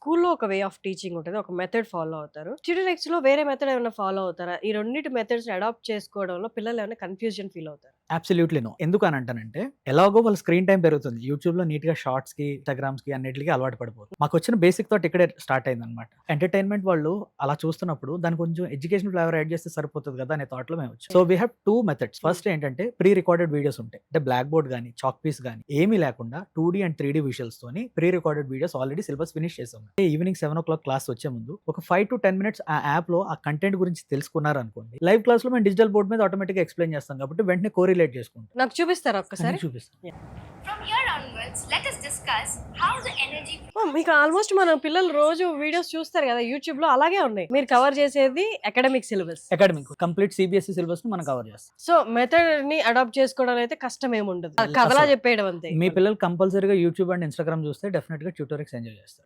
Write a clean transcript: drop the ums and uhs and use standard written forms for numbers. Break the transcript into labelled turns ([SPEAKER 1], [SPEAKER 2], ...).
[SPEAKER 1] స్కూల్లో ఒక way of teaching ఉంటుంది. ఒక మెథడ్ ఫాలో అవుతారు. ట్యూటరెక్స్‌లో వేరే మెథడ్ ఏమైనా ఫాలో అవుతారా? ఈ రెండిటి మెథడ్స్‌ని అడాప్ట్ చేసుకోవడంలో పిల్లలు ఏమైనా కన్‌ఫ్యూజన్ ఫీల్ అవుతారా?
[SPEAKER 2] Absolutely no. ఎందుకనంటానంటే, ఎలాగో వాళ్ళ స్క్రీన్ టైమ్ పెరుగుతుంది. యూట్యూబ్‌లో నీట్‌గా షార్ట్స్‌కి, ఇన్‌స్టాగ్రామ్స్‌కి అన్నిట్లికి అలవాటు పడిపోతుంది. మాకొచ్చిన బేసిక్ థాట్ ఇక్కడే స్టార్ట్ అయిందనమాట. ఎంటర్‌టైన్‌మెంట్ వాళ్ళు అలా చూస్తున్నప్పుడు దానికి కొంచెం ఎడ్యుకేషనల్ ఫ్లేవర్ యాడ్ చేస్తే సరిపోతది కదా! అనే థాట్‌లో మేమొచ్చాం. So, we have 2 methods. First ఏంటంటే ప్రీ రికార్డెడ్ వీడియోస్ ఉంటాయి. అంటే బ్లాక్ బోర్డ్ గాని, చాక్ పీస్ గాని ఏమీ లేకుండా 2డీ అండ్ 3డీ విజువల్స్‌తోని pre recorded videos already syllabus finish చేసాం. ఈవినింగ్ 7:00 క్లాస్ వచ్చే ముందు ఒక 5-10 మినిట్స్ ఆ యాప్‌లో ఆ కంటెంట్ గురించి తెలుసుకున్నారనుకోండి. లైవ్ క్లాస్‌లో మేము డిజిటల్ బోర్డ్ మీద ఆటోమేటిక్‌గా ఎక్స్‌ప్లెయిన్ చేస్తాం కాబట్టి వెంటనే కోరిలేట్ చేసుకుంటాం.
[SPEAKER 1] నాకు చూపిస్తారా ఒక్కసారి?
[SPEAKER 2] అన్నీ చూపిస్తాం.
[SPEAKER 3] From here onwards, let us discuss how the energy
[SPEAKER 1] మీకు ఆల్మోస్ట్ మన పిల్లలు రోజు వీడియోస్ చూస్తారు కదా యూట్యూబ్‌లో అలాగే ఉన్నాయి. మీరు కవర్ చేసేది academic syllabus.
[SPEAKER 2] Academic complete CBSE సిలబస్‌ని మనం కవర్ చేస్తాం.
[SPEAKER 1] సో మెథడ్‌ని అడాప్ట్ చేసుకోవడం అయితే కష్టం ఏముండదు. కథలా
[SPEAKER 2] అసలు
[SPEAKER 1] చెప్పేయడం అంతే.
[SPEAKER 2] మీ పిల్లలు కంపల్సరీగా యూట్యూబ్ అండ్ ఇన్‌స్టాగ్రామ్ చూస్తే డెఫినిట్‌గా ట్యూటోరిక్స్ ఎంజాయ్ చేస్తారు.